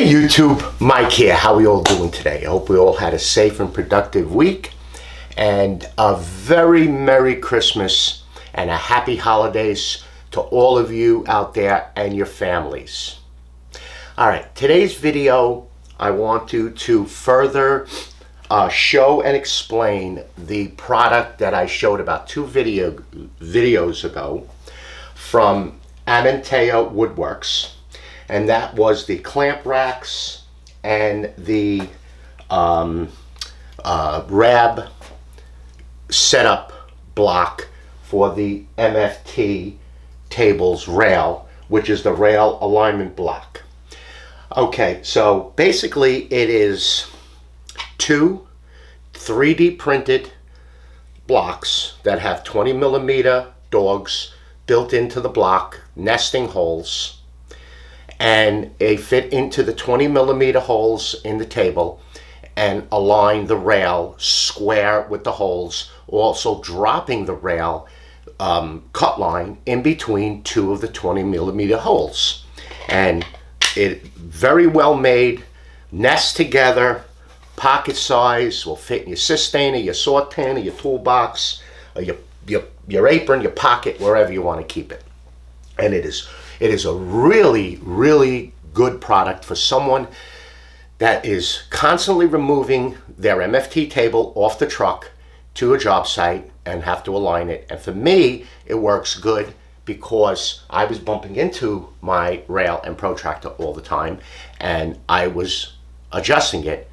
Hey YouTube, Mike here. How are we all doing today? I hope we all had a safe and productive week and a very Merry Christmas and a Happy Holidays to all of you out there and your families. Alright, today's video I want to further show and explain the product that I showed about two videos ago from Amantea Woodworks. And that was the clamp racks and the RAB setup block for the MFT tables rail, which is the rail alignment block. Okay, so basically it is two 3D printed blocks that have 20mm dogs built into the block, nesting holes, and they fit into the 20mm holes in the table and align the rail square with the holes, also dropping the rail cut line in between two of the 20mm holes. And it very well made, nest together, pocket size, will fit in your cistern or your saw tin or your toolbox or your apron, your pocket, wherever you want to keep it. And it is a really good product for someone that is constantly removing their MFT table off the truck to a job site and have to align it. And for me, it works good because I was bumping into my rail and protractor all the time, and I was adjusting it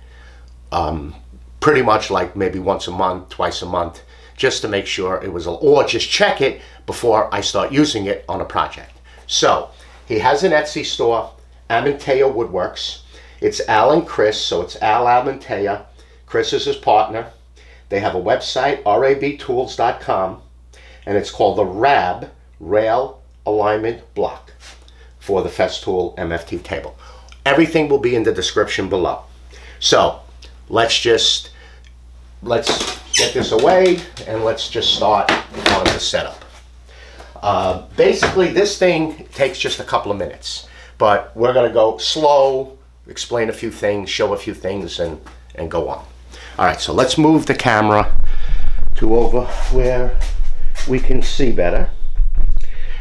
pretty much like maybe once a month, twice a month, just to make sure it was, or just check it before I start using it on a project. So he has an Etsy store, Amantea Woodworks. It's Al and Chris, so it's Al Amantea. Chris is his partner. They have a website, rabtools.com, and it's called the RAB, Rail Alignment Block, for the Festool MFT table. Everything will be in the description below. So let's get this away and let's just start on the setup. Basically, this thing takes just a couple of minutes, but we're going to go slow, explain a few things, show a few things, and go on. All right, so let's move the camera to over where we can see better.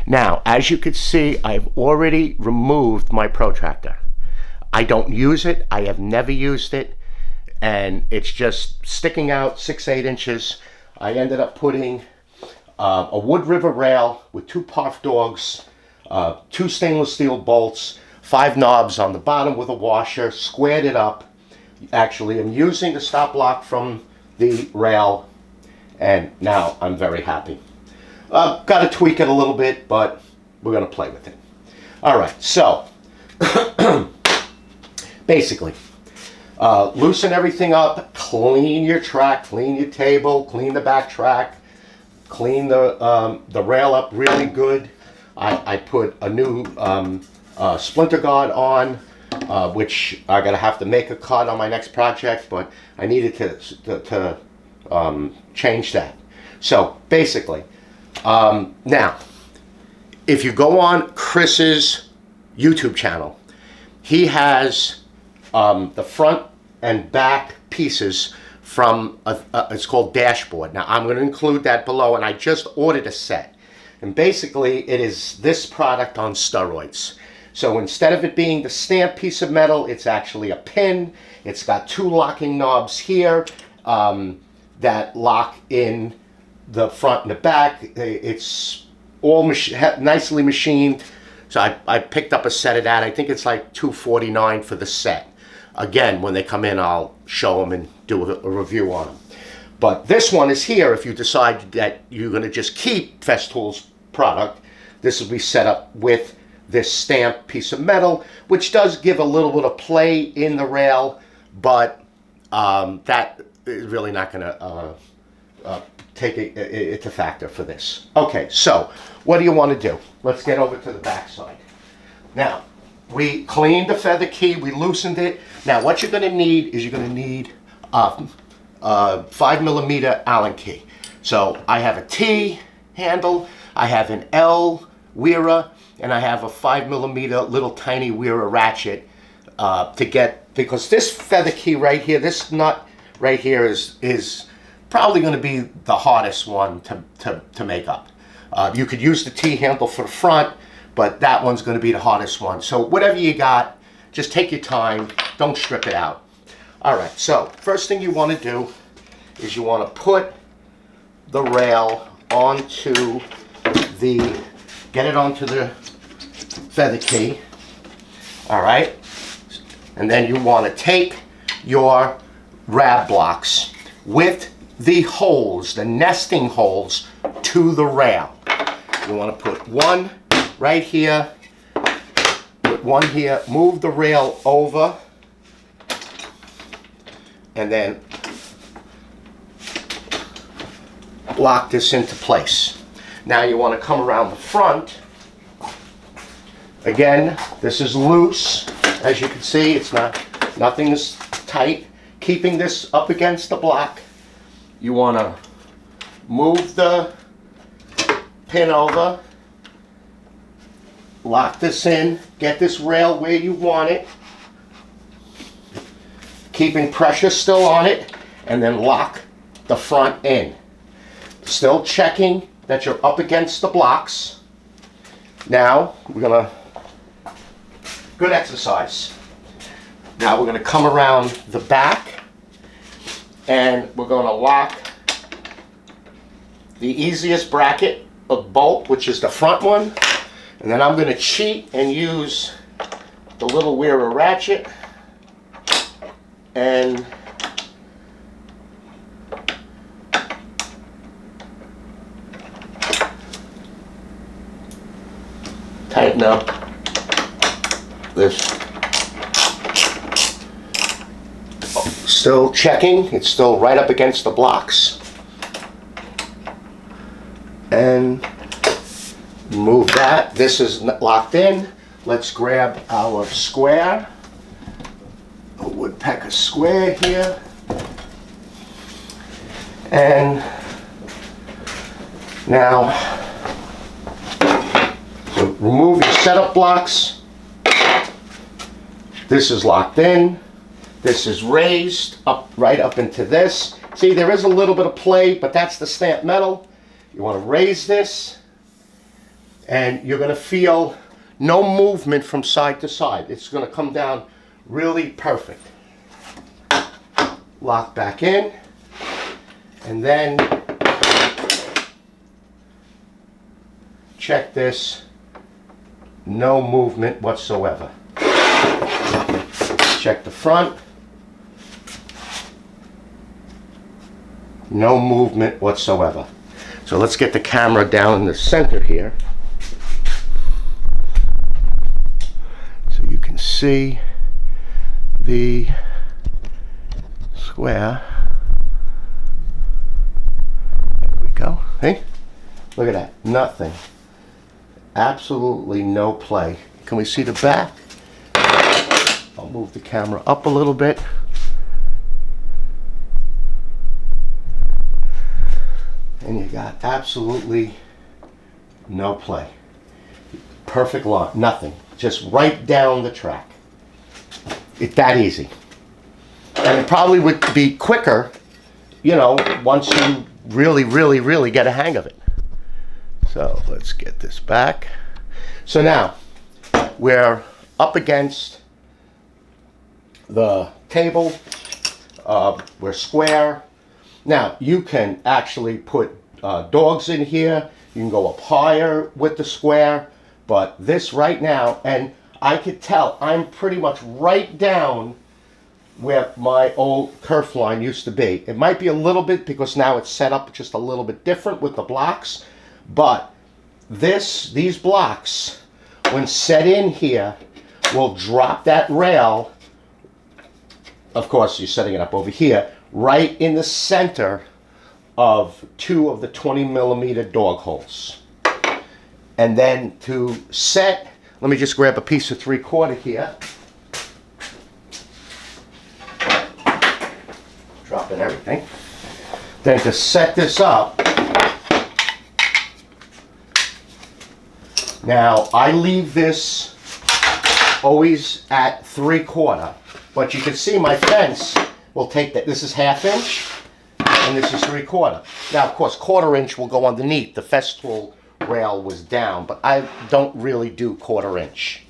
Now, as you can see, I've already removed my protractor. I don't use it. I have never used it, and it's just sticking out 6-8 inches. I ended up putting a wood river rail with two parf dogs, two stainless steel bolts, 5 knobs on the bottom with a washer, squared it up. Actually, I'm using the stop block from the rail, and now I'm very happy. Got to tweak it a little bit, but we're going to play with it. All right, so basically, loosen everything up, clean your track, clean your table, clean the back track, clean the rail up really good. I put a new splinter guard on, which I'm gonna have to make a cut on my next project, but I needed to change that. So basically, now, if you go on Chris's YouTube channel, he has the front and back pieces from it's called dashboard. Now I'm going to include that below, and I just ordered a set, and basically it is this product on steroids. So instead of it being the stamp piece of metal, it's actually a pin. It's got 2 locking knobs here that lock in the front and the back. It's all nicely machined. So I picked up a set of that. I think it's like $249 for the set. Again, when they come in, I'll show them and do a review on them. But this one is here if you decide that you're going to just keep Festool's product. This will be set up with this stamped piece of metal, which does give a little bit of play in the rail, but that is really not going to take it's a factor for this. Okay, so what do you want to do? Let's get over to the back side. Now, we cleaned the feather key, we loosened it. Now what you're going to need is you're going to need a 5mm Allen key. So I have a T handle, I have an L Wera, and I have a 5mm little tiny Wera ratchet to get, because this feather key right here, this nut right here is probably going to be the hardest one to make up. You could use the T-handle for the front, but that one's going to be the hardest one. So whatever you got, just take your time, don't strip it out. All right, so first thing you want to do is you want to put the rail onto get it onto the feather key. All right, and then you want to take your RAB blocks with the holes, the nesting holes, to the rail. You want to put one right here, put one here, move the rail over, and then lock this into place. Now you want to come around the front. Again, this is loose. As you can see, it's nothing is tight. Keeping this up against the block, you want to move the pin over, lock this in, get this rail where you want it, keeping pressure still on it, and then lock the front in. Still checking that you're up against the blocks. Now we're gonna, good exercise. Now we're gonna come around the back and we're gonna lock the easiest bracket of bolt, which is the front one. And then I'm gonna cheat and use the little Wearer ratchet and tighten up this. Still checking, it's still right up against the blocks. And move that. This is locked in. Let's grab our square, a woodpecker square here, and now so remove your setup blocks. This is locked in. This is raised up right up into this. See, there is a little bit of play, but that's the stamped metal. You want to raise this, and you're going to feel no movement from side to side. It's going to come down really perfect. Lock back in, and then check this. No movement whatsoever. Check the front. No movement whatsoever. So let's get the camera down in the center here so you can see the square. There we go. Hey, look at that. Nothing. Absolutely no play. Can we see the back? I'll move the camera up a little bit. And you got absolutely no play. Perfect line, nothing. Just right down the track. It's that easy. And it probably would be quicker, you know, once you really get a hang of it. So let's get this back. So now we're up against the table. We're square. Now, you can actually put dogs in here. You can go up higher with the square. But this right now, and I could tell I'm pretty much right down where my old kerf line used to be. It might be a little bit because now it's set up just a little bit different with the blocks. But these blocks, when set in here, will drop that rail. Of course, you're setting it up over here, right in the center of two of the 20mm dog holes. And then to set, let me just grab a piece of 3/4 here. Dropping everything. Then to set this up, now I leave this always at 3/4. But you can see my fence will take that. This is 1/2 inch and this is 3/4. Now, of course, 1/4 inch will go underneath. The Festool rail was down, but I don't really do 1/4 inch.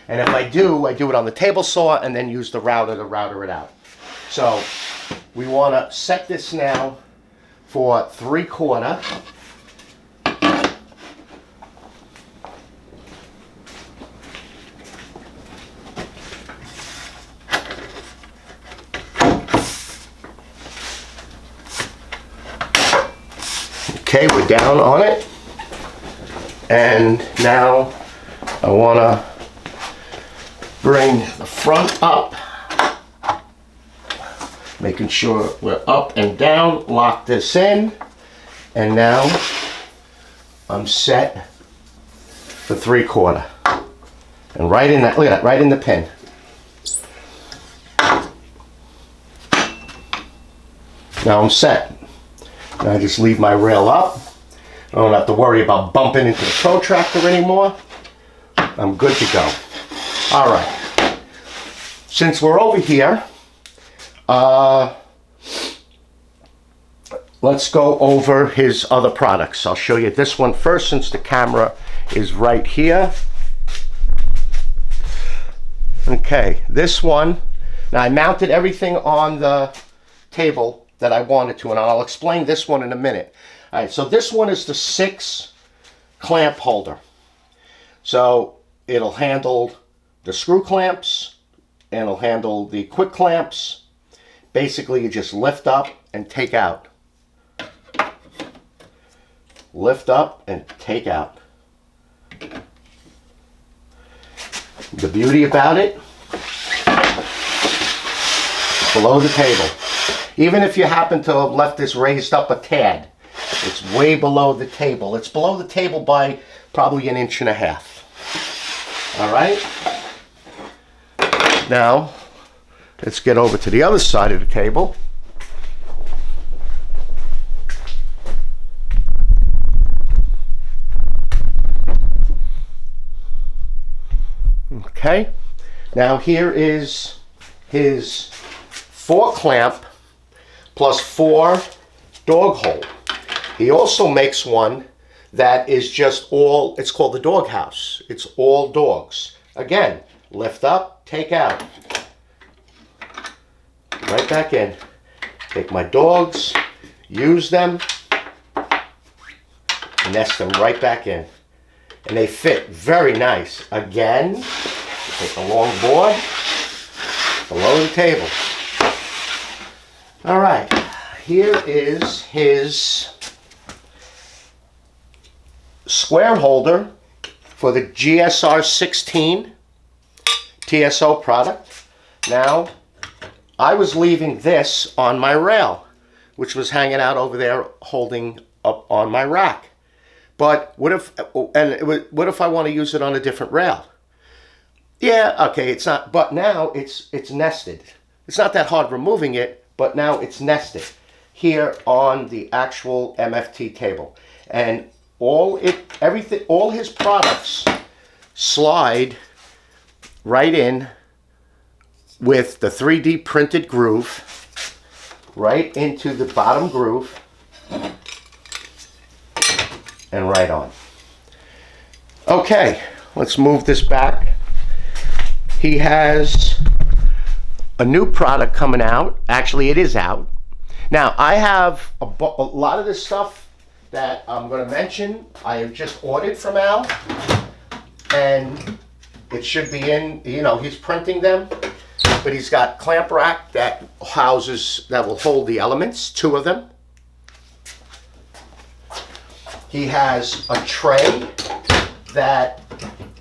And if I do it on the table saw and then use the router to router it out. So we want to set this now for 3/4. Okay, we're down on it. And now I want to bring the front up, making sure we're up and down, lock this in, and now I'm set for 3/4. And right in that, look at that, right in the pin. Now I'm set. Now I just leave my rail up. I don't have to worry about bumping into the protractor anymore. I'm good to go. All right. Since we're over here, let's go over his other products. I'll show you this one first since the camera is right here. Okay, this one. Now I mounted everything on the table that I wanted to, and I'll explain this one in a minute. All right, so this one is the 6 clamp holder. So it'll handle the screw clamps and it'll handle the quick clamps. Basically, you just lift up and take out. Lift up and take out. The beauty about it, below the table. Even if you happen to have left this raised up a tad, it's way below the table. It's below the table by probably 1.5 inches. All right. Now, let's get over to the other side of the table. Okay. Now here is his 4 clamp plus 4 dog hole. He also makes one that is just all, it's called the Doghouse. It's all dogs. Again, lift up, take out. Right back in. Take my dogs, use them, nest them right back in. And they fit very nice. Again, take a long board, below the table. All right, here is his square holder for the GSR 16 TSO product. Now, I was leaving this on my rail, which was hanging out over there holding up on my rack. But what if I want to use it on a different rail? Yeah, okay, it's not, but now it's nested. It's not that hard removing it, but now it's nested here on the actual MFT table. And all his products slide right in with the 3D printed groove right into the bottom groove and right on. Okay, let's move this back. He has a new product coming out. Actually, it is out. Now, I have a lot of this stuff that I'm going to mention. I have just ordered from Al, and it should be in, you know, he's printing them. But he's got clamp rack that will hold the elements, 2 of them. He has a tray that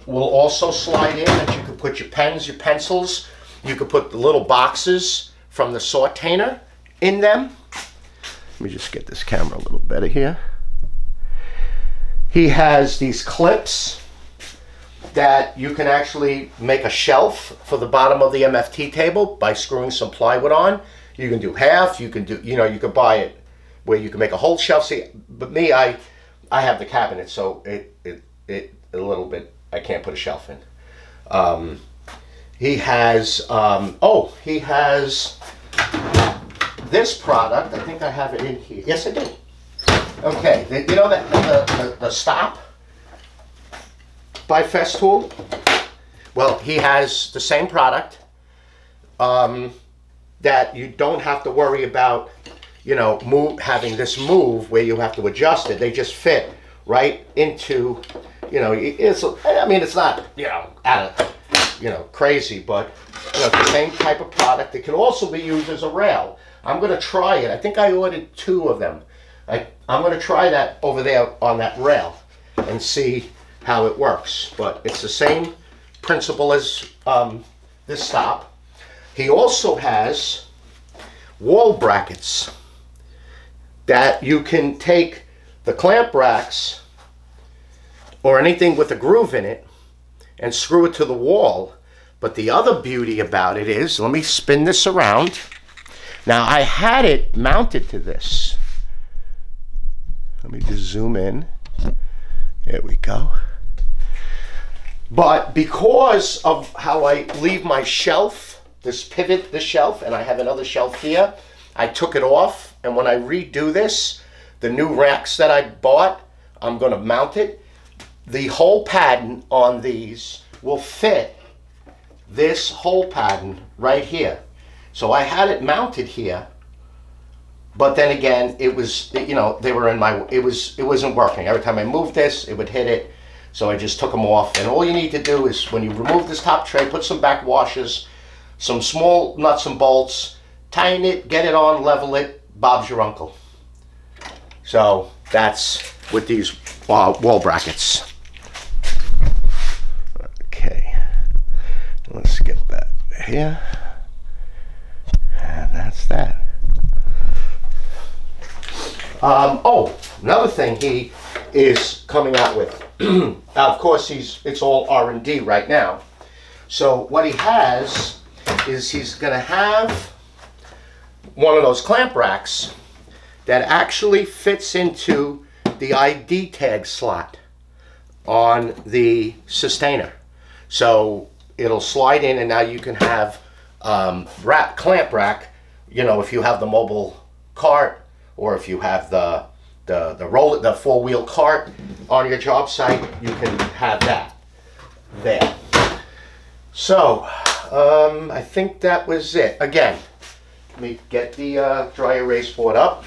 will also slide in, that you can put your pens, your pencils. You could put the little boxes from the Sortainer in them. Let me just get this camera a little better here. He has these clips that you can actually make a shelf for the bottom of the MFT table by screwing some plywood on. You can do half, you can do, you know, you could buy it where you can make a whole shelf. See, but me, I have the cabinet, so it a little bit, I can't put a shelf in. He has, he has this product. I think I have it in here. Yes, I do. Okay, you know the stop by Festool? Well, he has the same product that you don't have to worry about, you know, having this move where you have to adjust it. They just fit right into, you know, I mean, it's not, you know, out of, you know, crazy, but you know, it's the same type of product. It can also be used as a rail. I'm going to try it. I think I ordered 2 of them. I'm going to try that over there on that rail and see how it works. But it's the same principle as this stop. He also has wall brackets that you can take the clamp racks or anything with a groove in it and screw it to the wall. But the other beauty about it is, let me spin this around. Now I had it mounted to this. Let me just zoom in. There we go. But because of how I leave my shelf, this shelf, and I have another shelf here, I took it off, and when I redo this, the new racks that I bought, I'm going to mount it. The hole pattern on these will fit this hole pattern right here. So I had it mounted here, but then again, it was, you know, they were in my, it wasn't working. Every time I moved this, it would hit it. So I just took them off. And all you need to do is, when you remove this top tray, put some back washers, some small nuts and bolts, tighten it, get it on, level it, Bob's your uncle. So that's with these wall brackets. Okay, let's get that here. And that's that. Another thing he is coming out with. Of course, it's all R&D right now. So what he has is he's going to have one of those clamp racks that actually fits into the ID tag slot on the sustainer. So it'll slide in, and now you can have clamp rack, you know, if you have the mobile cart, or if you have the 4-wheel cart on your job site, you can have that there. So I think that was it. Again, let me get the dry erase board up.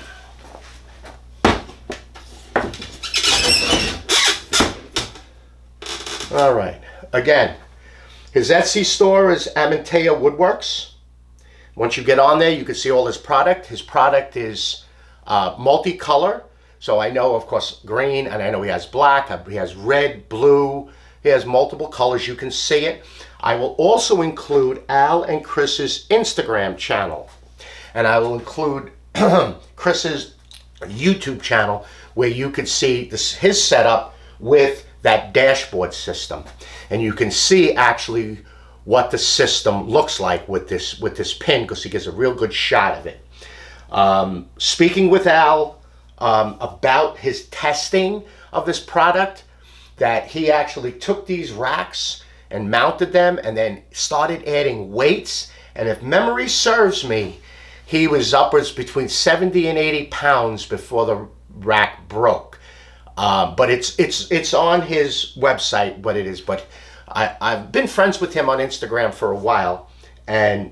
All right. Again, his Etsy store is Amantea Woodworks. Once you get on there, you can see all his product. His product is multicolor. So I know, of course, green, and I know he has black, he has red, blue, he has multiple colors. You can see it. I will also include Al and Chris's Instagram channel, and I will include Chris's YouTube channel, where you can see his setup with that dashboard system, and you can see actually what the system looks like with this pin, because he gives a real good shot of it. Speaking with Al about his testing of this product, that he actually took these racks and mounted them and then started adding weights, and if memory serves me, he was upwards between 70 and 80 pounds before the rack broke. But it's on his website what it is. But I've been friends with him on Instagram for a while, and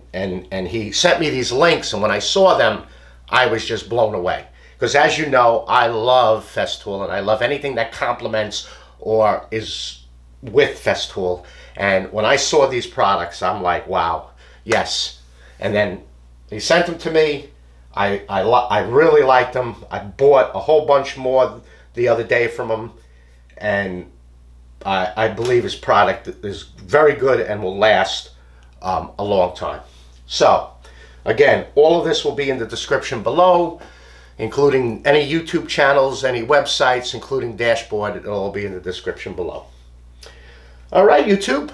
he sent me these links, and when I saw them, I was just blown away. Because as you know, I love Festool, and I love anything that complements or is with Festool. And when I saw these products, I'm like, wow, yes. And then he sent them to me. I really liked them. I bought a whole bunch more the other day from him, and I believe his product is very good and will last a long time. So again, all of this will be in the description below, including any YouTube channels, any websites, including dashboard. It'll all be in the description below. All right, YouTube.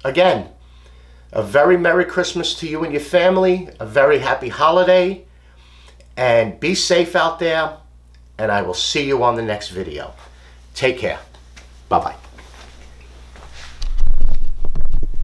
Again, a very Merry Christmas to you and your family, a very happy holiday, and be safe out there, and I will see you on the next video. Take care. Bye-bye.